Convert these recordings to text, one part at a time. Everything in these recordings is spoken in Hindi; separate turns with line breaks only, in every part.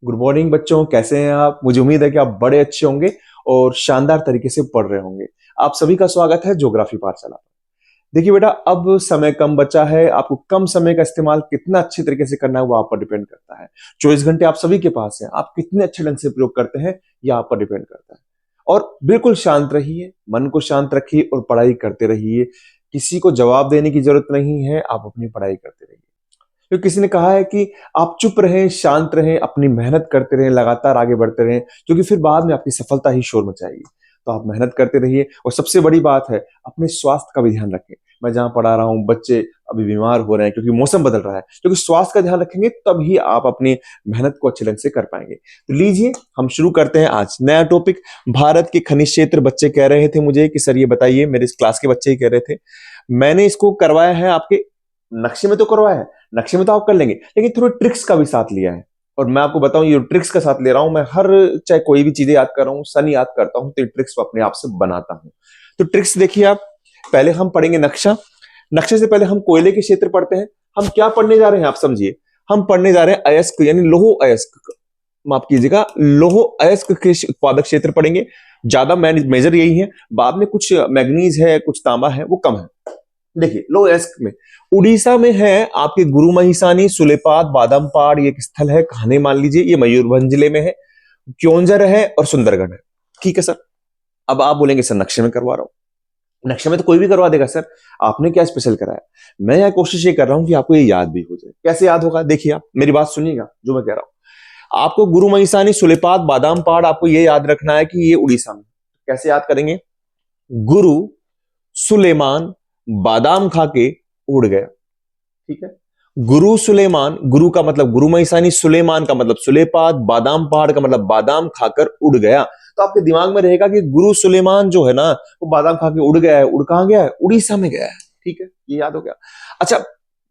गुड मॉर्निंग बच्चों, कैसे हैं आप? मुझे उम्मीद है कि आप बड़े अच्छे होंगे और शानदार तरीके से पढ़ रहे होंगे। आप सभी का स्वागत है ज्योग्राफी पाठशाला पर। देखिए बेटा, अब समय कम बचा है। आपको कम समय का इस्तेमाल कितना अच्छे तरीके से करना है वो आप पर डिपेंड करता है। 24 घंटे आप सभी के पास है, आप कितने अच्छे ढंग से प्रयोग करते हैं यह आप पर डिपेंड करता है। और बिल्कुल शांत रहिए, मन को शांत रखिए और पढ़ाई करते रहिए। किसी को जवाब देने की जरूरत नहीं है, आप अपनी पढ़ाई करते रहिए। तो किसी ने कहा है कि आप चुप रहें, शांत रहें, अपनी मेहनत करते रहें, लगातार आगे बढ़ते रहें, क्योंकि फिर बाद में आपकी सफलता ही शोर मचाएगी। तो आप मेहनत करते रहिए और सबसे बड़ी बात है, अपने स्वास्थ्य का भी ध्यान रखें। मैं जहां पढ़ा रहा हूं, बच्चे अभी बीमार हो रहे हैं क्योंकि मौसम बदल रहा है। क्योंकि स्वास्थ्य का ध्यान रखेंगे तभी आप अपनी मेहनत को अच्छे ढंग से कर पाएंगे। तो लीजिए हम शुरू करते हैं आज नया टॉपिक। भारत के खनिज क्षेत्र। बच्चे कह रहे थे मुझे कि सर ये बताइए, मेरे इस क्लास के बच्चे ही कह रहे थे। मैंने इसको करवाया है आपके नक्शे में, तो करवाया है, नक्शे में तो आप कर लेंगे, लेकिन थोड़ी ट्रिक्स का भी साथ लिया है। और मैं आपको बताऊं, ये ट्रिक्स का साथ ले रहा हूं मैं, हर चाहे कोई भी चीजें याद कर रहा हूं, सन याद करता हूं, तो ये ट्रिक्स को अपने आप से बनाता हूं। तो ट्रिक्स देखिए आप। पहले हम पढ़ेंगे नक्शा। नक्शे से पहले हम कोयले के क्षेत्र पढ़ते हैं। हम क्या पढ़ने जा रहे हैं आप समझिए। हम पढ़ने जा रहे हैं अयस्क यानी लौह अयस्क, माफ कीजिएगा, लौह अयस्क के उत्पादक क्षेत्र पढ़ेंगे। ज्यादा मेजर यही है, बाद में कुछ मैग्नीज है, कुछ तांबा है, वो कम है। देखिए लो एस्क में उड़ीसा में है आपके गुरु महिसानी, सुलेपात, बादाम पहाड़, ये एक स्थल है। कहानी मान लीजिए ये मयूरभंज जिले में है। क्योंझर है और सुंदरगढ़ है। ठीक है सर। अब आप बोलेंगे सर नक्शे में करवा रहा हूं। नक्शे में तो कोई भी करवा देगा सर, आपने क्या स्पेशल कराया? मैं यह कोशिश ये कर रहा हूं कि आपको ये याद भी हो जाए। कैसे याद होगा? देखिए आप मेरी बात सुनिएगा जो मैं कह रहा हूं। आपको गुरु महिसानी, सुलेपात, बादाम पहाड़ आपको ये याद रखना है कि ये उड़ीसा में। कैसे याद करेंगे? गुरु सुलेमान बादाम खा के उड़ गया। ठीक है। गुरु सुलेमान, गुरु का मतलब गुरु महिसानी, सुलेमान का मतलब सुलेपात, बादाम पहाड़ का मतलब बादाम खाकर उड़ गया। तो आपके दिमाग में रहेगा कि गुरु सुलेमान जो है ना, वो बादाम खा के उड़ गया है। उड़ कहां गया है? उड़ीसा में गया है। ठीक है, ये याद हो गया। अच्छा,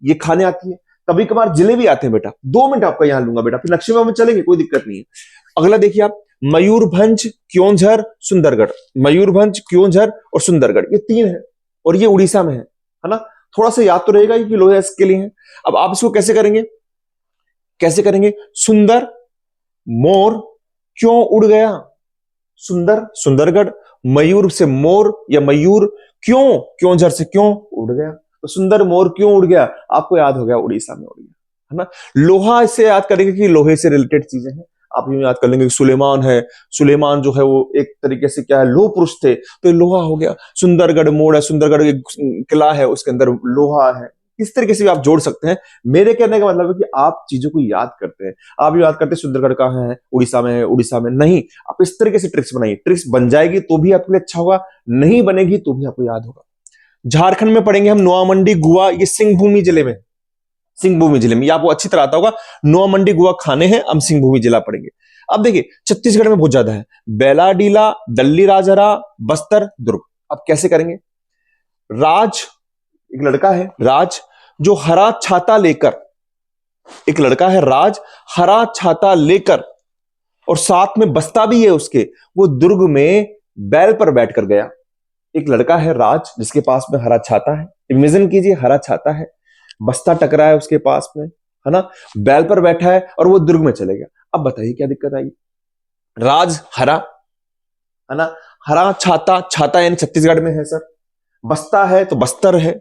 ये खाने आती है, कभी कभार जिले भी आते हैं बेटा। 2 मिनट आपका यहां लूंगा बेटा, फिर नक्शे में हम चलेंगे, कोई दिक्कत नहीं है। अगला देखिए आप, मयूरभंज, क्योंझर, सुंदरगढ़। मयूरभंज, क्योंझर और सुंदरगढ़, ये 3 है और ये उड़ीसा में है ना। थोड़ा सा याद तो रहेगा कि लोहे के लिए है। अब आप इसको कैसे करेंगे? कैसे करेंगे? सुंदर मोर क्यों उड़ गया? सुंदर सुंदरगढ़, मयूर से मोर या मयूर क्यों, क्योंझर से क्यों उड़ गया। तो सुंदर मोर क्यों उड़ गया, आपको याद हो गया उड़ीसा में उड़ गया, है ना। लोहा इससे याद करेंगे कि लोहे से रिलेटेड चीजें हैं। आप यूं याद कर लेंगे कि सुलेमान है, सुलेमान जो है वो एक तरीके से क्या है, लोह पुरुष थे, तो ये लोहा हो गया। सुंदरगढ़ मोड़ है, सुंदरगढ़ एक किला है, उसके अंदर लोहा है। इस तरीके से भी आप जोड़ सकते हैं। मेरे कहने का मतलब है कि आप चीजों को याद करते हैं। आप याद करते हैं सुंदरगढ़ कहाँ है, उड़ीसा में है, उड़ीसा में नहीं। आप इस तरीके से ट्रिक्स बनाइए। ट्रिक्स बन जाएगी तो भी आपके लिए अच्छा होगा, नहीं बनेगी तो भी आपको याद होगा। झारखंड में पढ़ेंगे हम नोआमंडी गुआ, ये सिंहभूमि जिले में, सिंहभूमि जिले में, ये आपको अच्छी तरह आता होगा। नोआमंडी गुआ खाने हैं, हम सिंहभूमि जिला पढ़ेंगे। अब देखिए छत्तीसगढ़ में बहुत ज्यादा है, बेलाडीला, दल्ली राजहरा, बस्तर, दुर्ग। अब कैसे करेंगे? राज, एक लड़का है राज, जो हरा छाता लेकर, एक लड़का है राज हरा छाता लेकर, और साथ में बस्ता भी है उसके, वो दुर्ग में बैल पर बैठकर गया। एक लड़का है राज जिसके पास में हरा छाता है, इमेजिन कीजिए हरा छाता है, बस्ता टकरा है उसके पास में, है ना, बैल पर बैठा है और वो दुर्ग में चले गया। अब बताइए क्या दिक्कत आई? राज हरा, है ना, हरा छाता, छाता यानी छत्तीसगढ़ में है सर, बस्ता है तो बस्तर है,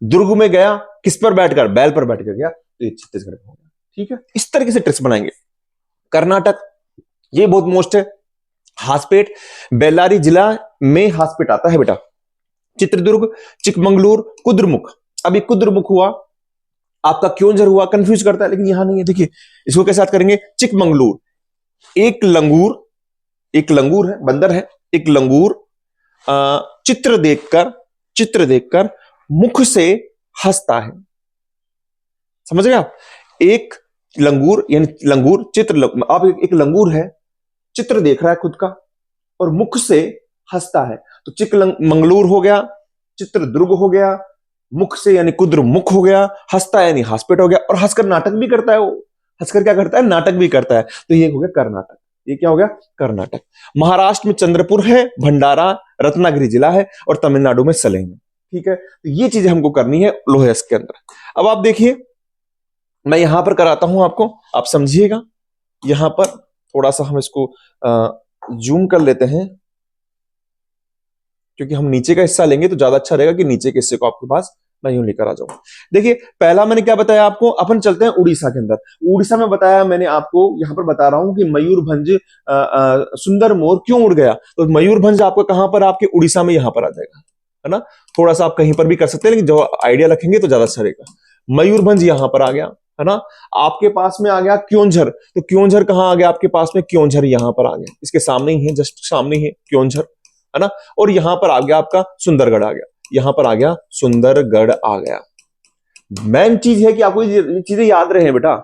दुर्ग में गया किस पर बैठकर? बैल पर बैठकर गया, तो ये छत्तीसगढ़ में हो गया। ठीक है, इस तरीके से ट्रिक्स बनाएंगे। कर्नाटक, ये बहुत मोस्ट है, हासपेट, बेल्लारी जिला में हासपेट आता है बेटा। चित्रदुर्ग, चिकमंगलूर, कुद्रमुख। अभी कुद्रमुख हुआ, आपका क्योंझर हुआ, कंफ्यूज करता है, लेकिन यहां नहीं है। देखिए इसको कैसे याद करेंगे? चिकमंगलूर, एक लंगूर, एक लंगूर है, बंदर है, एक लंगूर चित्र देखकर, चित्र देखकर मुख से हंसता है। समझ गए आप? एक लंगूर यानी लंगूर चित्र, आप एक लंगूर है, चित्र देख रहा है खुद का और मुख से हंसता है, तो चिकमंगलूर हो गया, चित्रदुर्ग हो गया, मुख से यानी कुद्रमुख हो गया, हंसता यानी हासपेट हो गया, और हंसकर नाटक भी करता है वो। हंसकर क्या करता है? नाटक भी करता है। तो ये हो गया कर्नाटक। ये क्या हो गया? कर्नाटक। महाराष्ट्र में चंद्रपुर है, भंडारा, रत्नागिरी जिला है, और तमिलनाडु में सलेम है। ठीक है, तो ये चीजें हमको करनी है लोहेस के अंदर। अब आप देखिए मैं यहां पर कराता हूं आपको, आप समझिएगा। यहां पर थोड़ा सा हम इसको जूम कर लेते हैं, क्योंकि हम नीचे का हिस्सा लेंगे तो ज्यादा अच्छा रहेगा कि नीचे के हिस्से को आपके पास मैं यूं लेकर आ जाऊं। देखिए पहला मैंने क्या बताया आपको, अपन चलते हैं उड़ीसा के अंदर। उड़ीसा में बताया मैंने आपको, यहां पर बता रहा हूं कि मयूरभंज सुंदर मोर क्यों उड़ गया। तो मयूरभंज आपका कहां पर, आपके उड़ीसा में यहां पर आ जाएगा, है ना। थोड़ा सा आप कहीं पर भी कर सकते हैं, लेकिन जो आइडिया रखेंगे तो ज्यादा अच्छा रहेगा। मयूरभंज यहां पर आ गया, है ना। आपके पास में आ गया क्योंझर, तो क्योंझर कहां आ गया आपके पास में, क्योंझर यहां पर आ गया, इसके सामने ही है, जस्ट सामने ही है क्योंझर, है ना। और यहां पर आ गया आपका सुंदरगढ़ आ गया, यहां पर आ गया सुंदरगढ़ आ गया। मेन चीज है कि आपको ये चीजें याद रहे बेटा,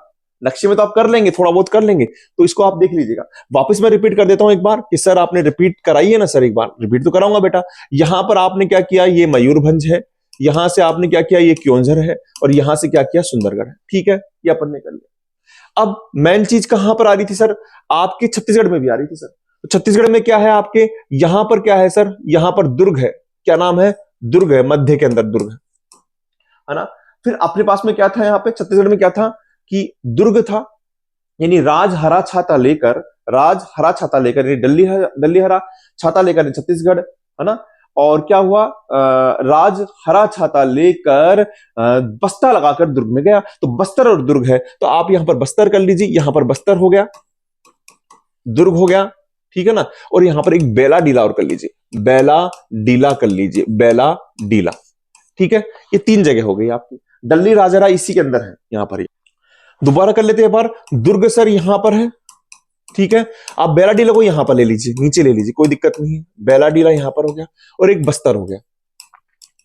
नक्शे में तो आप कर लेंगे, थोड़ा बहुत कर लेंगे, तो इसको आप देख लीजिएगा। वापस मैं रिपीट कर देता हूं एक बार कि सर आपने रिपीट कराई है ना, सर एक बार रिपीट तो कराऊंगा बेटा। यहां पर आपने क्या किया, ये मयूरभंज है, यहां से आपने क्या किया, ये क्योंझर है, और यहां से क्या किया, सुंदरगढ़ है। ठीक है, ये अपन ने कर लिया। अब मेन चीज कहां पर आ रही थी सर, आपके छत्तीसगढ़ में भी आ रही थी सर। तो छत्तीसगढ़ में क्या है आपके, यहां पर क्या है सर, यहां पर दुर्ग है, क्या नाम है, दुर्ग है, मध्य के अंदर दुर्ग है ना। फिर अपने पास में क्या था, यहाँ पे छत्तीसगढ़ में क्या था कि दुर्ग था, यानी राज हरा छाता लेकर, राज हरा छाता लेकर, यानी डल्ली हरा छाता लेकर छत्तीसगढ़, है ना। और क्या हुआ, राज हरा छाता लेकर बस्ता लगाकर दुर्ग में गया। तो बस्तर और दुर्ग है, तो आप यहां पर बस्तर कर लीजिए, यहां पर बस्तर हो गया, दुर्ग हो गया, ठीक है ना। और यहां पर एक बेला डीला और कर लीजिए, बेला डीला कर लीजिए, बेला डीला, ठीक है। ये 3 जगह हो गई आपकी। दल्ली राजरा इसी के अंदर है, यहां पर ही। दोबारा कर लेते हैं एक बार, दुर्ग सर यहां पर है, ठीक है। आप बेलाडीला को यहां पर ले लीजिए, नीचे ले लीजिए, कोई दिक्कत नहीं है। बेलाडीला यहां पर हो गया, और एक बस्तर हो गया,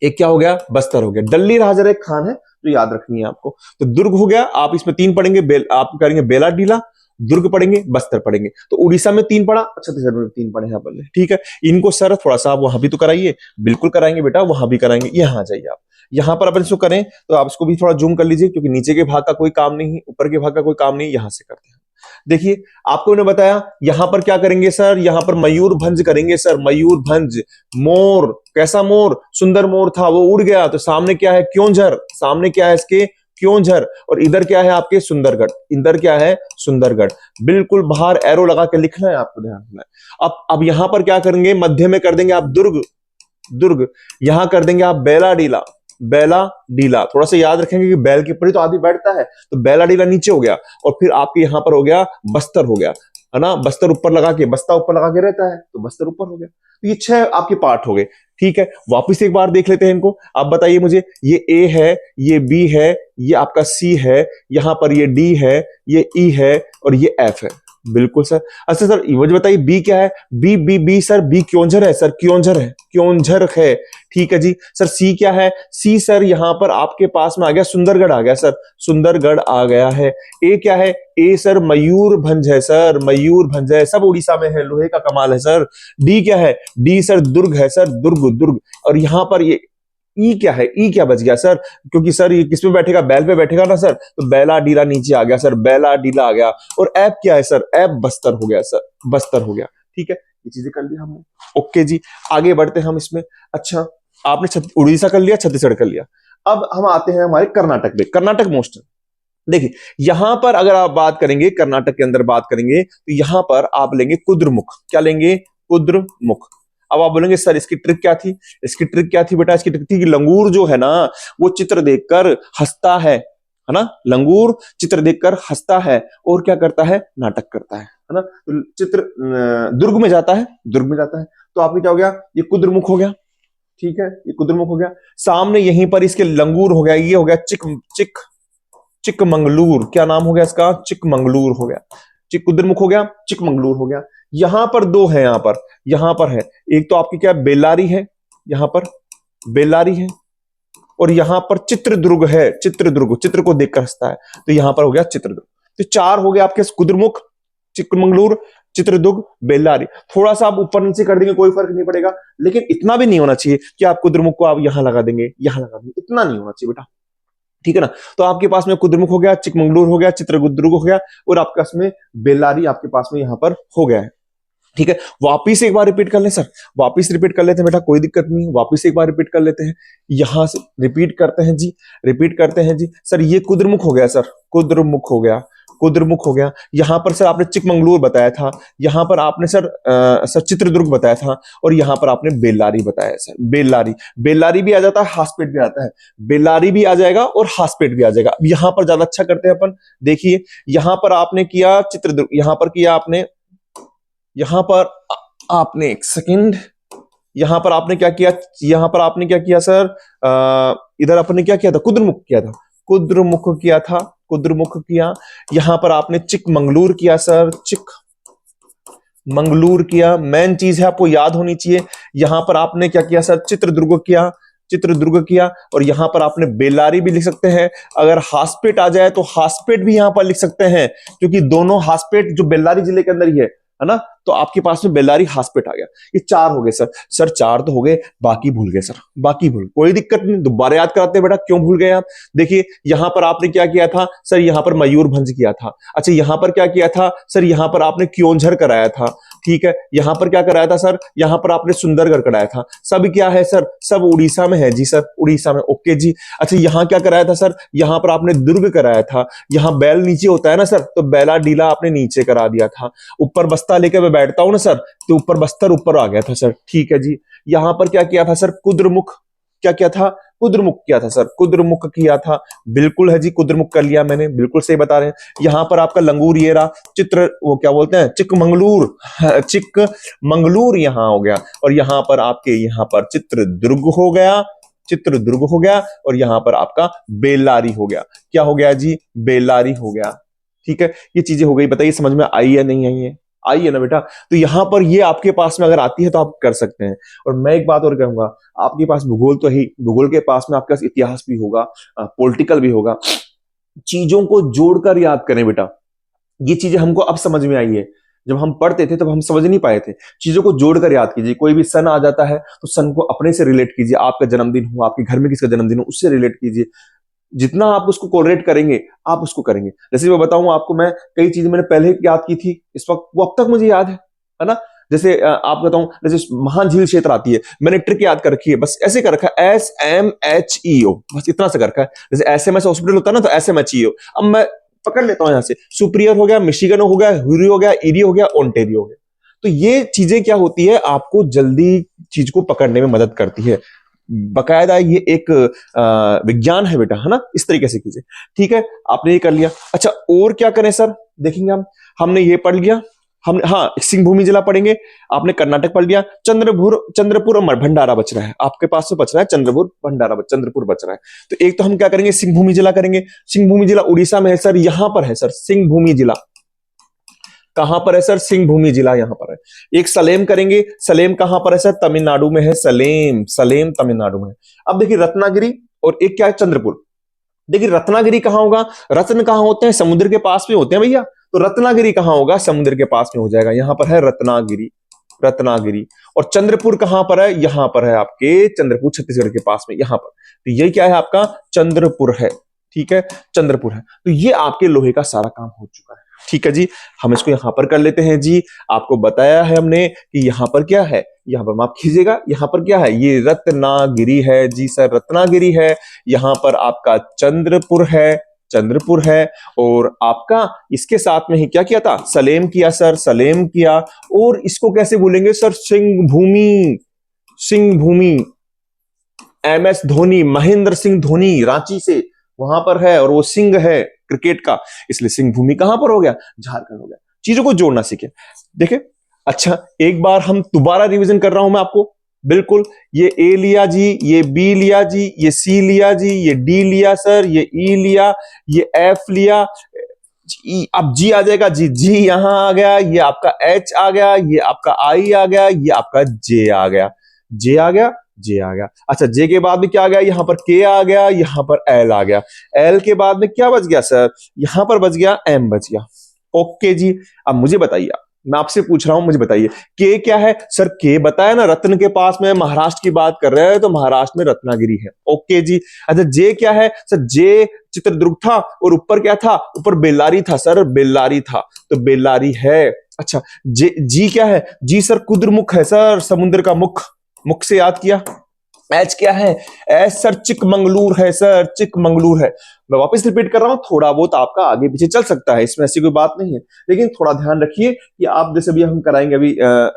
एक क्या हो गया, बस्तर हो गया। दल्ली राजरा एक खान है जो याद रखनी है आपको। तो दुर्ग हो गया, आप इसमें 3 पढ़ेंगे, आप करेंगे बेलाडीला, दुर्ग पढ़ेंगे, बस्तर पढ़ेंगे। तो उड़ीसा में 3 पढ़ा, छत्तीसगढ़ में 3 पढ़े यहाँ पर, ठीक है। इनको सर थोड़ा सा आप वहां भी तो कराइए, बिल्कुल कराएंगे बेटा, वहां भी कराएंगे। यहां आ जाइए आप, यहां पर अपन इसको करें तो आप इसको भी थोड़ा जूम कर लीजिए, क्योंकि नीचे के भाग का कोई काम नहीं है, ऊपर के भाग का कोई काम नहीं, यहां से करते हैं। देखिए आपको मैंने बताया, यहां पर क्या करेंगे सर, यहां पर मयूरभंज करेंगे सर, मयूरभंज। मोर, कैसा मोर, सुंदर मोर था, वो उड़ गया, तो सामने क्या है, क्योंझर, सामने क्या है इसके, क्योंझर, और इधर क्या है आपके, सुंदरगढ़, इधर क्या है, सुंदरगढ़। बिल्कुल बाहर एरो लगा के लिखना है आपको, ध्यान रखना है। अब यहां पर क्या करेंगे, मध्य में कर देंगे आप दुर्ग, दुर्ग, यहां कर देंगे आप बेला डीला, बेला डीला। थोड़ा सा याद रखेंगे कि बैल के ऊपर ही तो आदमी बैठता है, तो बेला डीला नीचे हो गया, और फिर आपके यहां पर हो गया बस्तर हो गया, है ना। बस्तर ऊपर लगा के, बस्ता ऊपर लगा के रहता है, तो बस्तर ऊपर हो गया। तो ये 6 आपके पार्ट हो गए, ठीक है। वापिस एक बार देख लेते हैं इनको। आप बताइए मुझे, ये ए है, ये बी है, ये आपका सी है, यहां पर ये डी है, ये ई है, और ये एफ है। बिल्कुल सर। अच्छा सर ये मुझे बताइए, बी क्या है, B B B sir, B Keonjhar है सर, क्योंझर है, क्योंझर है, ठीक है जी। सर सी क्या है, सी सर यहां पर आपके पास में आ गया, सुंदरगढ़ आ गया सर, सुंदरगढ़ आ गया है। ए क्या है, ए सर मयूरभंज है सर, मयूरभंज है, सब उड़ीसा में है, लोहे का कमाल है सर। डी क्या है, डी सर दुर्ग है सर, दुर्ग, दुर्ग। और यहां पर ये ई क्या है, ई क्या बच गया सर, क्योंकि सर ये किस पे बैठेगा, बैल पे बैठेगा ना सर, तो बैला डीला नीचे आ गया सर, बैला डीला आ गया। और ऐप क्या है सर, ऐप बस्तर हो गया सर, बस्तर हो गया, ठीक है। ये चीजें कर ली हमने, ओके जी। आगे बढ़ते हैं हम इसमें। अच्छा आपने उड़ीसा कर लिया, छत्तीसगढ़ कर लिया। अब हम आते हैं हमारे कर्नाटक में, कर्नाटक मोस्ट। देखिए यहां पर अगर आप बात करेंगे, कर्नाटक के अंदर बात करेंगे, तो यहां पर आप लेंगे कुद्रमुख, क्या लेंगे, कुद्रमुख। अब आप बोलेंगे सर इसकी ट्रिक क्या थी, इसकी ट्रिक क्या थी बेटा, इसकी ट्रिक थी कि लंगूर जो है ना, वो चित्र देखकर हंसता है ना, लंगूर चित्र देखकर हंसता है, और क्या करता है, नाटक करता है ना। तो चित्र दुर्ग में जाता है, दुर्ग में जाता है, तो आपके क्या हो गया, ये कुद्रमुख हो गया, ठीक है, ये कुद्रमुख हो गया। सामने यहीं पर इसके लंगूर हो गया, ये हो गया चिक चिक चिकमंगलूर, क्या नाम हो गया इसका, चिकमंगलूर हो गया। कुद्रमुख हो गया, चिकमंगलूर हो गया। यहां पर 2 है, यहां पर है, एक तो आपकी क्या बेल्लारी है, यहां पर बेल्लारी है, और यहां पर चित्रदुर्ग है, चित्रदुर्ग, चित्र को देखकर हंसता है, तो यहां पर हो गया चित्रदुर्ग। तो 4 हो गए आपके, कुद्रमुख, चिकमंगलूर, चित्रदुर्ग, बेल्लारी। थोड़ा सा आप ऊपर नीचे कर देंगे कोई फर्क नहीं पड़ेगा, लेकिन इतना भी नहीं होना चाहिए कि आप कुद्रमुख को आप यहां लगा देंगे, यहां लगा देंगे, इतना नहीं होना चाहिए बेटा, ठीक है ना। तो आपके पास में कुद्रमुख हो गया, चिकमंगलूर हो गया, चित्रदुर्ग हो गया, और आपके पास में बेल्लारी आपके पास में यहां पर हो गया है, ठीक है। वापिस एक बार रिपीट कर लें सर, वापिस रिपीट कर लेते हैं बेटा, कोई दिक्कत नहीं, वापिस एक बार रिपीट कर लेते हैं, यहां से रिपीट करते हैं जी, रिपीट करते हैं जी। सर ये कुद्रमुख हो गया सर, कुद्रमुख हो गया, कुद्रमुख हो गया। यहाँ पर सर आपने चिकमंगलूर बताया था, यहाँ पर आपने सर चित्रदुर्ग बताया था, और यहाँ पर आपने बेल्लारी बताया सर। बेल्लारी, बेल्लारी भी आ जाता है, हासपेट भी आता है। बेल्लारी भी आ जाएगा और हासपेट भी आ जाएगा। अब यहाँ पर ज्यादा अच्छा करते हैं अपन। देखिए यहाँ पर आपने किया चित्रदुर्ग, यहाँ पर किया आपने, यहाँ पर आपने एक सेकेंड, यहाँ पर आपने क्या किया, यहाँ पर आपने क्या किया सर, इधर आपने क्या किया था, कुद्रमुख किया था, कुद्रमुख किया था, कुद्रमुख किया। यहाँ पर आपने चिकमंगलूर किया सर, चिकमंगलूर किया। मेन चीज है आपको याद होनी चाहिए, यहाँ पर आपने क्या किया सर, चित्रदुर्ग किया, चित्रदुर्ग किया। और यहाँ पर आपने बेल्लारी भी लिख सकते हैं। अगर हासपेट आ जाए तो हासपेट भी यहाँ पर लिख सकते हैं, क्योंकि दोनों हासपेट जो बेल्लारी जिले के अंदर ही है ना, तो आपके पास में बेल्लारी हासपेट आ गया। ये 4 हो गए सर। सर 4 तो हो गए, बाकी भूल गए सर, बाकी भूल, कोई दिक्कत नहीं, दोबारा याद कराते हैं बेटा, क्यों भूल गए आप। देखिए यहां पर आपने क्या किया था सर, यहां पर मयूरभंज किया था। अच्छा यहां पर क्या किया था सर, यहां पर आपने क्योंझर कराया था, ठीक है। यहां पर क्या कराया था सर, यहां पर आपने सुंदरगढ़ कराया था। सब क्या है सर, सब उड़ीसा में है जी सर, उड़ीसा में, ओके जी। अच्छा यहां क्या कराया था सर, यहां पर आपने दुर्ग कराया था। यहां बैल नीचे होता है ना सर, तो बैला डीला आपने नीचे करा दिया था। ऊपर बस्ता लेकर मैं बैठता हूं ना सर, तो ऊपर बस्तर ऊपर आ गया था सर, ठीक है जी। यहां पर क्या किया था सर, कुद्रमुख, क्या किया था, कुद्रमुख किया था सर, कुद्रमुख किया था। बिल्कुल है जी, कुद्रमुख कर लिया मैंने, बिल्कुल सही बता रहे हैं। यहां पर आपका लंगूर ये रहा, चित्र वो क्या बोलते हैं, चिकमंगलूर, चिकमंगलूर यहां हो गया। और यहां पर आपके यहां पर चित्रदुर्ग हो गया, चित्रदुर्ग हो गया। और यहां पर आपका बेल्लारी हो गया। क्या हो गया जी, बेल्लारी हो गया, ठीक है। ये चीजें हो गई, बताइए समझ में आई है नहीं आई है, आई है ना बेटा। तो यहां पर ये आपके पास में अगर आती है तो आप कर सकते हैं। और मैं एक बात और कहूंगा, आपके पास भूगोल तो ही, भूगोल के पास में आपके पास इतिहास भी होगा, पॉलिटिकल भी होगा। चीजों को जोड़कर याद करें बेटा, ये चीजें हमको अब समझ में आई है, जब हम पढ़ते थे तब हम समझ नहीं पाए थे। चीजों को जोड़कर याद कीजिए। कोई भी सन आ जाता है तो सन को अपने से रिलेट कीजिए, आपका जन्मदिन हो, आपके घर में किसका जन्मदिन हो, उससे रिलेट कीजिए। जितना आप उसको कोरिलेट करेंगे आप उसको करेंगे। जैसे मैं बताऊं आपको, मैं कई चीजें मैंने पहले याद की थी, इस वक्त वो अब तक मुझे याद है ना। जैसे आप बताऊं, जैसे महान झील क्षेत्र आती है, मैंने ट्रिक याद कर रखी है, बस ऐसे कर रखा है, SMHEO, बस इतना से कर रखा है। जैसे SMS हॉस्पिटल होता है ना, तो SMHEO। अब मैं पकड़ लेता हूं यहां से, सुपीरियर हो गया, मिशिगन हो गया, ह्यूरी हो गया, ईरी हो गया, ओंटेरियो हो गया। तो ये चीजें क्या होती है, आपको जल्दी चीज को पकड़ने में मदद करती है। बकायदा ये एक विज्ञान है बेटा, है ना, इस तरीके से कीजिए, ठीक है। आपने ये कर लिया। अच्छा और क्या करें सर, देखेंगे हम, हमने ये पढ़ लिया, हम हाँ सिंह भूमि जिला पढ़ेंगे। आपने कर्नाटक पढ़ लिया, चंद्रपुर और भंडारा बच रहा है आपके पास, में बच रहा है चंद्रपुर, भंडारा, चंद्रपुर बच रहा है। तो एक तो हम क्या करेंगे, सिंह भूमि जिला करेंगे। सिंह भूमि जिला उड़ीसा में है सर, यहां पर है सर सिंह भूमि जिला। कहां पर है सर, सिंह भूमि जिला यहां पर है। एक सलेम करेंगे, सलेम कहां पर है सर, तमिलनाडु में है, सलेम, सलेम तमिलनाडु में है। अब देखिए रत्नागिरी, और एक क्या है, चंद्रपुर। देखिए रत्नागिरी कहां होगा, रत्न कहां होते हैं, समुद्र के पास में होते हैं भैया, तो रत्नागिरी कहां होगा, समुद्र के पास में हो जाएगा, यहां पर है रत्नागिरी, रत्नागिरी। और चंद्रपुर कहां पर है, यहां पर है आपके चंद्रपुर, छत्तीसगढ़ के पास में, यहां पर। तो ये क्या है आपका, चंद्रपुर है, ठीक है, चंद्रपुर है। तो ये आपके लोहे का सारा काम हो चुका है, ठीक है जी। हम इसको यहां पर कर लेते हैं जी। आपको बताया है हमने कि यहां पर क्या है, यहां पर माफ कीजिएगा, यहां पर क्या है, ये रत्नागिरी है जी सर, रत्नागिरी है। यहां पर आपका चंद्रपुर है, चंद्रपुर है। और आपका इसके साथ में ही क्या किया था, सलेम किया सर, सलेम किया। और इसको कैसे भूलेंगे सर, सिंह भूमि, सिंह भूमि, MS धोनी, महेंद्र सिंह धोनी रांची से वहां पर है, और वो सिंह है क्रिकेट का, इसलिए सिंह भूमि कहां पर हो गया, झारखंड हो गया। चीजों को जोड़ना सीखे, देखे। अच्छा एक बार हम दोबारा रिवीजन कर रहा हूं मैं आपको, बिल्कुल। ये A लिया जी, ये B लिया जी, ये C लिया जी, ये D लिया सर, ये E लिया, ये F लिया, अब G आ जाएगा जी, G यहां आ गया, ये आपका H आ गया, ये आपका I आ गया, ये आपका J आ गया, J आ गया, J आ गया। अच्छा J के बाद में क्या आ गया, यहां पर K आ गया, यहां पर L आ गया। L के बाद में क्या बच गया सर, यहां पर बच गया M बच गया। ओके जी। अब मुझे बताइए, मैं आपसे पूछ रहा हूं, मुझे बताइए के क्या है सर, के बताया ना, रत्न के पास में, महाराष्ट्र की बात कर रहे हैं तो महाराष्ट्र में रत्नागिरी है, ओके जी। अच्छा जे क्या है सर, जे चित्रदुर्ग था, और ऊपर क्या था, ऊपर बेल्लारी था सर, बेल्लारी था, तो बेल्लारी है। अच्छा जी क्या है, जी सर कुद्रमुख है सर, समुद्र का मुख, मुख से याद किया। एच क्या है, एच सर चिकमंगलूर है सर, चिकमंगलूर है। मैं वापस रिपीट कर रहा हूं, थोड़ा बहुत आपका आगे पीछे चल सकता है, इसमें ऐसी कोई बात नहीं है, लेकिन थोड़ा ध्यान रखिए कि आप जैसे भी हम कराएंगे अभी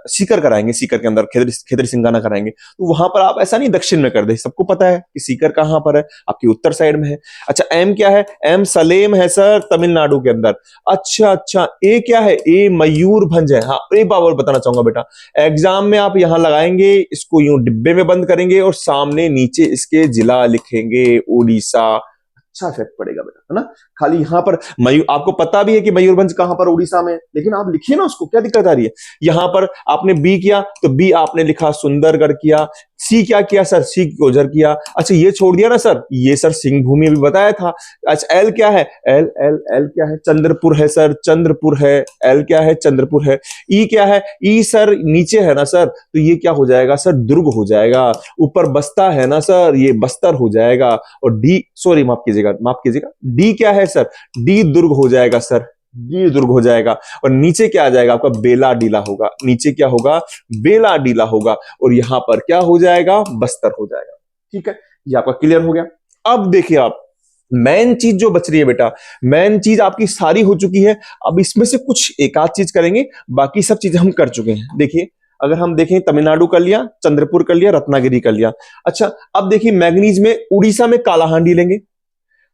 सीकर कराएंगे, सीकर के अंदर खेतरी सिंगाना कराएंगे, तो वहां पर आप ऐसा नहीं दक्षिण में कर दे, सबको पता है कि सीकर कहां पर है, आपकी उत्तर साइड में है। अच्छा एम क्या है, एम सलेम है सर, तमिलनाडु के अंदर। अच्छा अच्छा, ए क्या है, ए मयूरभंज है। हाँ एक बात और बताना चाहूंगा बेटा, एग्जाम में आप यहां लगाएंगे, इसको यूं डिब्बे में बंद करेंगे और सामने नीचे इसके जिला लिखेंगे उड़ीसा, अच्छा इफेक्ट पड़ेगा बेटा, है ना। खाली यहां पर मयूर, आपको पता भी है कि मयूरभंज कहां पर उड़ीसा में, लेकिन आप लिखिए ना उसको, क्या दिक्कत आ रही है। यहां पर आपने बी किया तो बी आपने लिखा सुंदरगढ़ किया, सी क्या किया सर, सी गोजर किया। अच्छा ये छोड़ दिया ना सर, ये सर सिंह भूमि अभी बताया था। अच्छा एल क्या है, एल एल एल क्या है, चंद्रपुर है सर, चंद्रपुर है। एल क्या है, चंद्रपुर है। ई क्या है, ई सर नीचे है ना सर, तो ये क्या हो जाएगा सर, दुर्ग हो जाएगा। ऊपर बस्ता है ना सर, ये बस्तर हो जाएगा। और डी, सॉरी माफ कीजिएगा, माफ कीजिएगा, डी क्या है सर, डी दुर्ग हो जाएगा सर, डी दुर्ग हो जाएगा। और नीचे क्या आ जाएगा आपका, बेला डीला होगा, नीचे क्या होगा, बेला डीला होगा। और यहां पर क्या हो जाएगा, बस्तर हो जाएगा। ठीक है, ये आपका क्लियर हो गया। अब देखिए आप, मेन चीज जो बच रही है बेटा, मेन चीज आपकी सारी हो चुकी है, अब इसमें से कुछ एक आध चीज करेंगे, बाकी सब चीजें हम कर चुके हैं। देखिए अगर हम देखें, तमिलनाडु कर लिया, चंद्रपुर कर लिया, रत्नागिरी कर लिया। अच्छा अब देखिए मैग्नीज में उड़ीसा में कालाहांडी लेंगे,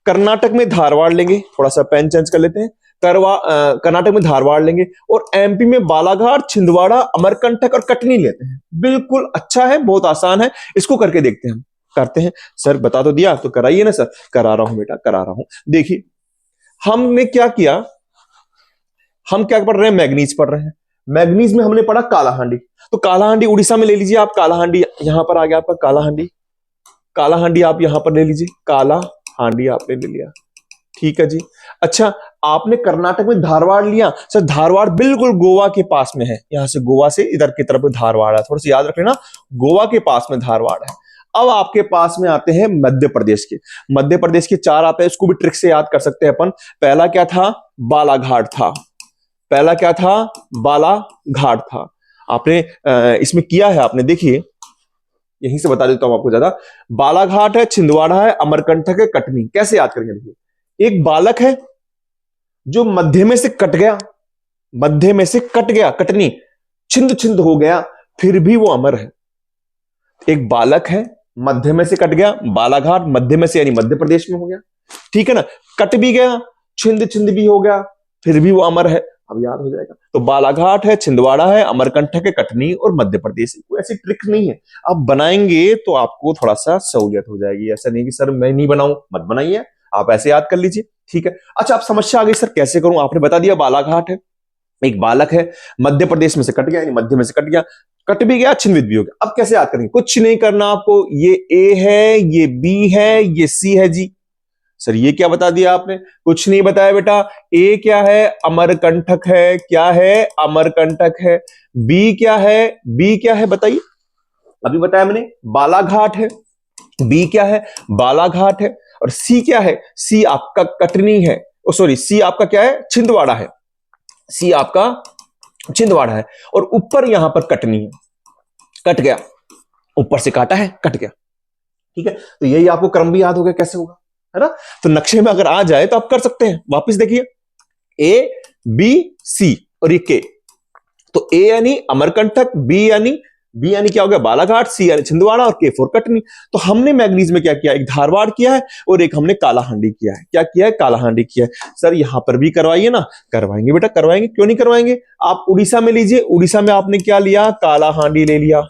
कर्नाटक में धारवाड़ लेंगे, थोड़ा सा पेन चेंज कर लेते हैं, कर्नाटक में धारवाड़ लेंगे, और एमपी में बालाघाट, छिंदवाड़ा, अमरकंटक और कटनी लेते हैं। बिल्कुल अच्छा है, बहुत आसान है, इसको करके देखते हैं हम। करते हैं सर, बता तो दिया तो कराइए ना सर। करा रहा हूं बेटा, करा रहा हूं। देखिए हमने क्या किया, हम क्या पढ़ रहे हैं, मैग्नीज पढ़ रहे हैं। मैग्नीज में हमने पढ़ा कालाहांडी, तो कालाहांडी उड़ीसा में ले लीजिए आप, कालाहांडी यहां पर आ गया आपका कालाहांडी, कालाहांडी आप यहां पर ले लीजिए, काला हांडी आपने ले लिया, ठीक है जी। अच्छा आपने कर्नाटक में धारवाड़ लिया, सर धारवाड़ बिल्कुल गोवा के पास में है, यहां से गोवा से इधर की तरफ धारवाड़ है, थोड़ा सा याद रख लेना, गोवा के पास में धारवाड़ है। अब आपके पास में आते हैं मध्य प्रदेश के, मध्य प्रदेश के चार आते हैं, इसको भी ट्रिक से याद कर सकते हैं अपन। पहला क्या था, बालाघाट था, पहला क्या था, बालाघाट था। आपने इसमें किया है आपने, देखिए यहीं से बता देता हूं आपको ज्यादा। बालाघाट है, छिंदवाड़ा है, अमरकंटक है, कटनी। कैसे याद करेंगे, देखिए एक बालक है जो मध्य में से कट गया, मध्य में से कट गया, कटनी, छिंद छिंद हो गया, फिर भी वो अमर है। एक बालक है, मध्य में से कट गया, बालाघाट मध्य में से यानी मध्य प्रदेश में हो गया, ठीक है ना, कट भी गया, छिंद छिंद भी हो गया, फिर भी वो अमर है। अब याद हो जाएगा, तो बालाघाट है, छिंदवाड़ा है, अमरकंटक है, कटनी और मध्य प्रदेश। कोई ऐसी ट्रिक नहीं है, आप बनाएंगे तो आपको थोड़ा सा सहूलियत हो जाएगी। ऐसा नहीं कि सर मैं नहीं बनाऊं, मत बनाइए, आप ऐसे याद कर लीजिए, ठीक है। अच्छा आप समस्या आ गई सर कैसे करूं, आपने बता दिया बालाघाट है, एक बालक है, मध्य प्रदेश में से कट गया, यानी मध्य में से कट गया, कट भी गया, छिन्न भी हो गया। अब कैसे याद करेंगे, कुछ नहीं करना आपको, ये ए है, ये बी है, ये सी है जी। सर ये क्या बता दिया आपने, कुछ नहीं बताया बेटा। ए क्या है, अमरकंटक है, क्या है, अमरकंटक है। बी क्या है, बी क्या है बताइए, अभी बताया मैंने, बालाघाट है। बी क्या है, बालाघाट है। और सी क्या है, सी आपका कटनी है, ओ सॉरी, सी आपका क्या है, छिंदवाड़ा है, सी आपका छिंदवाड़ा है। और ऊपर यहां पर कटनी है, कट गया, ऊपर से काटा है, कट गया, ठीक है। तो यही आपको क्रम भी याद हो गया कैसे होगा, है ना। तो नक्शे में अगर आ जाए तो आप कर सकते हैं। वापस देखिए, ए बी सी और ये के, तो ए यानी अमरकंटक, बी यानी क्या हो गया, बालाघाट, सी यानी छिंदवाड़ा और के फॉर कटनी। तो हमने मैग्नीज में क्या किया, एक धारवाड़ किया है और एक हमने कालाहांडी किया है। क्या किया है, कालाहांडी किया है। सर यहां पर भी करवाइए ना, करवाएंगे बेटा, करवाएंगे, क्यों नहीं करवाएंगे। आप उड़ीसा में लीजिए, उड़ीसा में आपने क्या लिया, कालाहांडी ले लिया,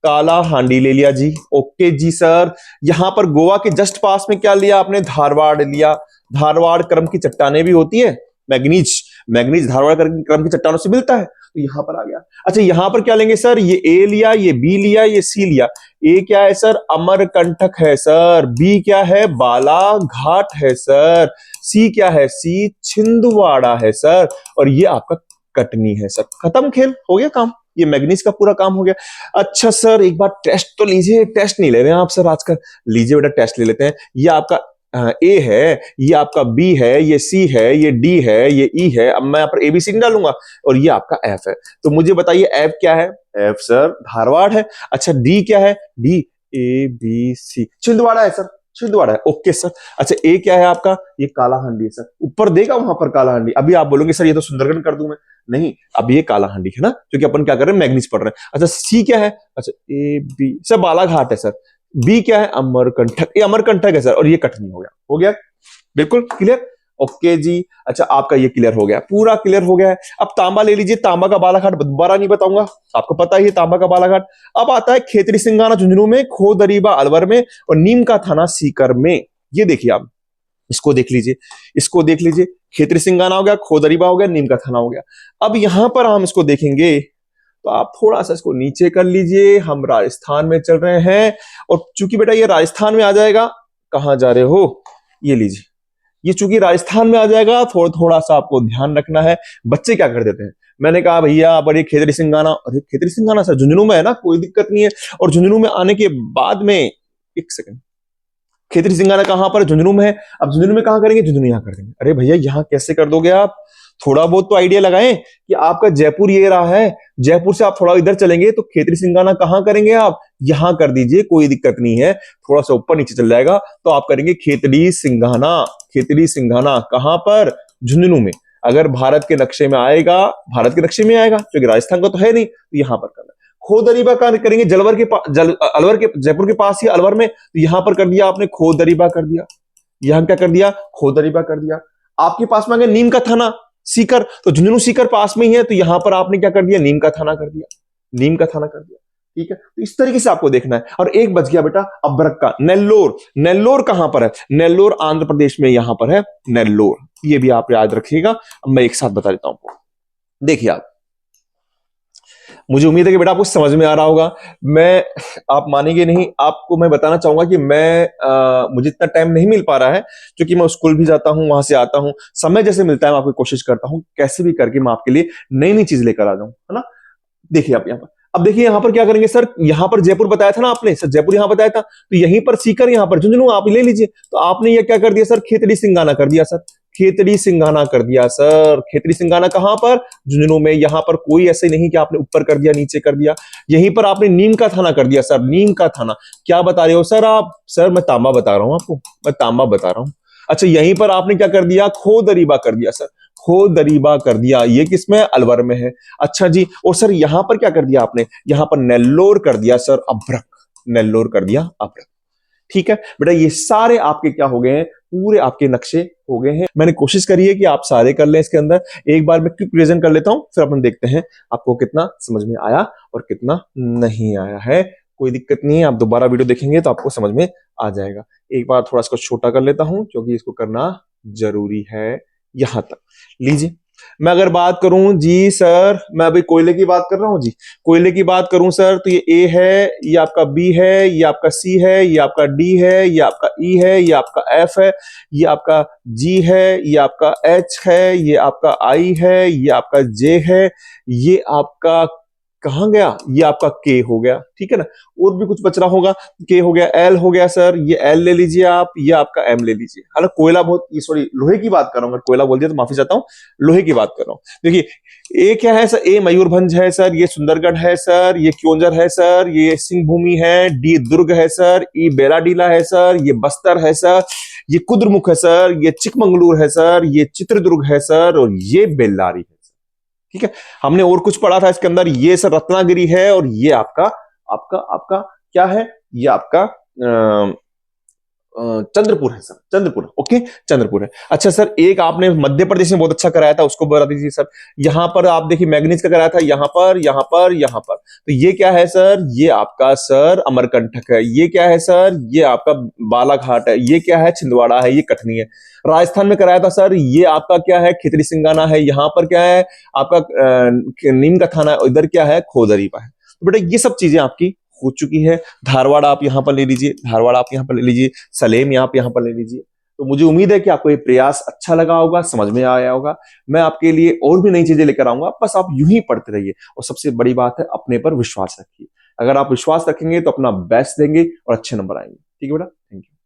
कालाहांडी ले लिया जी, ओके जी सर। यहां पर गोवा के जस्ट पास में क्या लिया आपने, धारवाड़ लिया। धारवाड़ क्रम की चट्टानें भी होती है, मैग्नीज, मैग्नीज धारवाड़ क्रम की चट्टानों से मिलता है, तो यहां पर आ गया। अच्छा यहां पर क्या लेंगे सर, ये ए लिया, ये बी लिया, ये सी लिया। ए क्या है सर, अमरकंटक है सर। बी क्या है, बालाघाट है सर। सी क्या है, सी छिंदवाड़ा है सर। और ये आपका कटनी है सर। खत्म, खेल हो गया काम, ये मैग्नीज का पूरा काम हो गया। अच्छा सर एक बार टेस्ट तो लीजिए, टेस्ट नहीं ले रहे हैं आप सर आजकल, लीजिए बेटा टेस्ट ले लेते हैं। ये आपका ए है, ये आपका बी है, ये सी है, ये डी है, ये ई है। अब मैं यहाँ पर एबीसी नहीं डालूंगा, और ये आपका एफ है। तो मुझे बताइए एफ क्या है, एफ सर धारवाड़ है। अच्छा डी क्या है, D A B C Chhindwara है सर, छिंदवाड़ा है, ओके सर। अच्छा ए क्या है आपका, ये कालाहांडी है सर, ऊपर देगा वहां पर कालाहांडी। अभी आप बोलोगे सर ये तो सुंदरगढ़ कर दूं मैं, नहीं, अब ये कालाहांडी है ना, क्योंकि अपन क्या कर रहे हैं, मैग्नीज पढ़ रहे हैं। अच्छा सी क्या है, अच्छा ए बी सर बालाघाट है सर। बी क्या है, अमरकंटक, ये अमरकंटक है सर, और ये कटनी हो गया बिल्कुल क्लियर, ओके जी। अच्छा आपका ये क्लियर हो गया, पूरा क्लियर हो गया है। अब तांबा ले लीजिए, तांबा का बालाघाट दोबारा नहीं बताऊंगा, आपको पता ही है तांबा का बालाघाट। अब आता है खेतरी सिंगाना झुंझुनू में, खोदरीबा अलवर में, और नीम का थाना सीकर में। ये देखिए आप, इसको देख लीजिए, इसको देख लीजिए, खेतरी सिंगाना हो गया, खोदरीबा हो गया, नीम का थाना हो गया। अब यहां पर हम इसको देखेंगे तो आप थोड़ा सा इसको नीचे कर लीजिए, हम राजस्थान में चल रहे हैं, और चूंकि बेटा ये राजस्थान में आ जाएगा, कहां जा रहे हो, ये लीजिए, ये चूंकि राजस्थान में आ जाएगा, थोड़ा थोड़ा सा आपको ध्यान रखना है। बच्चे क्या कर देते हैं, मैंने कहा भैया पर ये खेतरी सिंगाना, अरे खेतरी सिंगाना सर झुंझुनू में है ना, कोई दिक्कत नहीं है। और झुंझुनू में आने के बाद में, एक सेकंड, खेतरी सिंगाना कहां पर, झुंझुनू में है। अब झुंझुनू में कहां करेंगे, झुंझुनू यहां कर देंगे। अरे भैया यहां कैसे कर दोगे आप, थोड़ा बहुत तो आइडिया लगाएं कि आपका जयपुर ये रहा है, जयपुर से आप थोड़ा इधर चलेंगे तो खेतरी सिंगाना कहां करेंगे आप, यहां कर दीजिए, कोई दिक्कत नहीं है, थोड़ा सा ऊपर नीचे चल जाएगा तो आप करेंगे खेतड़ी सिंघाना। खेतड़ी सिंघाना कहां पर, झुंझुनू में। अगर भारत के नक्शे में आएगा, भारत के नक्शे में आएगा, क्योंकि राजस्थान का तो है नहीं, तो यहां पर करना। खोदरीबा का करेंगे जलवर के अलवर के, जयपुर के पास ही अलवर में, तो यहां पर कर दिया आपने, खोदरीबा कर दिया। यहां क्या कर दिया, खोदरीबा कर दिया। आपके पास में आ गया नीम का थाना सीकर, तो झुंझुनू सीकर पास में ही है, तो यहां पर आपने क्या कर दिया, नीम का थाना कर दिया, नीम का थाना कर दिया। ठीक है, तो इस तरीके से आपको देखना है। और एक बच गया बेटा अब्रक का, नेल्लोर। नेल्लोर कहां पर है, नेल्लोर आंध्र प्रदेश में, यहां पर है नेल्लोर, ये भी आप याद रखिएगा। अब मैं एक साथ बता देता हूं, देखिए आप, मुझे उम्मीद है कि बेटा आपको समझ में आ रहा होगा। मैं, आप मानेंगे नहीं, आपको मैं बताना चाहूंगा कि मुझे इतना टाइम नहीं मिल पा रहा है, क्योंकि मैं स्कूल भी जाता हूं, वहां से आता हूं, समय जैसे मिलता है मैं आपकी कोशिश करता हूं कैसे भी करके मैं आपके लिए नई नई चीज लेकर आ जाऊं, है ना। देखिए आप यहाँ पर, अब देखिए यहां पर क्या करेंगे सर, यहां पर जयपुर बताया था ना आपने सर, जयपुर यहां बताया था, तो यहीं पर सीकर, यहां पर झुंझुनू आप ले लीजिए। तो आपने ये क्या कर दिया सर, खेतड़ी सिंगाना कर दिया सर, खेतड़ी सिंगाना कर दिया सर। खेतड़ी सिंगाना कहां पर, झुंझुनू में। यहां पर कोई ऐसे नहीं कि आपने ऊपर कर दिया नीचे कर दिया, यहीं पर आपने नीम का थाना कर दिया सर, नीम का थाना। क्या बता रहे हो सर आप, सर मैं तांबा बता रहा हूं आपको, मैं तांबा बता रहा हूं। अच्छा यहीं पर आपने क्या कर दिया, खोदरीबा कर दिया सर, खोदरीबा कर दिया, ये किसमें, अलवर में है। अच्छा जी, और सर यहां पर क्या कर दिया आपने, यहां पर नेल्लोर कर दिया सर, अभ्रक, नेल्लोर कर दिया अभ्रक। ठीक है बेटा, ये सारे आपके क्या हो गए हैं, पूरे आपके नक्शे हो गए हैं। मैंने कोशिश करी है कि आप सारे कर लें इसके अंदर। एक बार मैं क्विक रिवीजन कर लेता हूं, फिर अपन देखते हैं आपको कितना समझ में आया और कितना नहीं आया है। कोई दिक्कत नहीं है, आप दोबारा वीडियो देखेंगे तो आपको समझ में आ जाएगा। एक बार थोड़ा इसको छोटा कर लेता हूं, क्योंकि इसको करना जरूरी है। यहां तक लीजिए, मैं अगर बात करूं जी सर, मैं अभी कोयले की बात कर रहा हूं जी, कोयले की बात करूं सर, तो ये ए है, ये आपका बी है, ये आपका सी है, ये आपका डी है, ये आपका ई है, ये आपका एफ है, ये आपका जी है, ये आपका एच है, ये आपका आई है, ये आपका जे है, ये आपका कहां गया, ये आपका के हो गया। ठीक है ना, और भी कुछ बच रहा होगा, के हो गया, एल हो गया सर, ये एल ले लीजिए आप, ये आपका एम ले लीजिए। हालांकि कोयला बहुत, सॉरी लोहे की बात कर रहा हूं, अगर कोयला बोल दिया तो माफी चाहता हूं, लोहे की बात कर रहा हूं। देखिए ए क्या है सर, ए मयूरभंज है सर, ये सुंदरगढ़ है सर, ये क्योंझर है सर, ये सिंह भूमि है, डी दुर्ग है सर, ई बेलाडीला है सर, ये बस्तर है सर, ये कुद्रमुख है सर, ये चिकमंगलूर है सर, ये चित्रदुर्ग है सर, और ये बेल्लारी है। ठीक है, हमने और कुछ पढ़ा था इसके अंदर, ये सर रत्नागिरी है, और ये आपका आपका आपका क्या है, ये आपका चंद्रपुर है सर, चंद्रपुर, ओके चंद्रपुर है। अच्छा सर एक आपने मध्य प्रदेश में बहुत अच्छा कराया था, उसको बता दीजिए सर। यहां पर आप देखिए मैग्नीज का कराया था, यहां पर यहां पर यहां पर, तो ये क्या है सर, ये आपका सर अमरकंटक है। ये क्या है सर, ये आपका बालाघाट है। ये क्या है, छिंदवाड़ा है, ये कटनी है। राजस्थान में कराया था सर, ये आपका क्या है, खेतरी सिंगाना है। यहां पर क्या है आपका नीम का थाना है, इधर क्या है, खोदरीबा है। तो बेटा ये सब चीजें आपकी हो चुकी है। धारवाड़ आप यहां पर ले लीजिए, धारवाड़ आप यहां पर ले लीजिए, सलेम आप यहां पर ले लीजिए। तो मुझे उम्मीद है कि आपको ये प्रयास अच्छा लगा होगा, समझ में आया होगा। मैं आपके लिए और भी नई चीजें लेकर आऊंगा, बस आप यूं ही पढ़ते रहिए, और सबसे बड़ी बात है अपने पर विश्वास रखिए। अगर आप विश्वास रखेंगे तो अपना बेस्ट देंगे और अच्छे नंबर आएंगे। ठीक है बेटा, थैंक यू।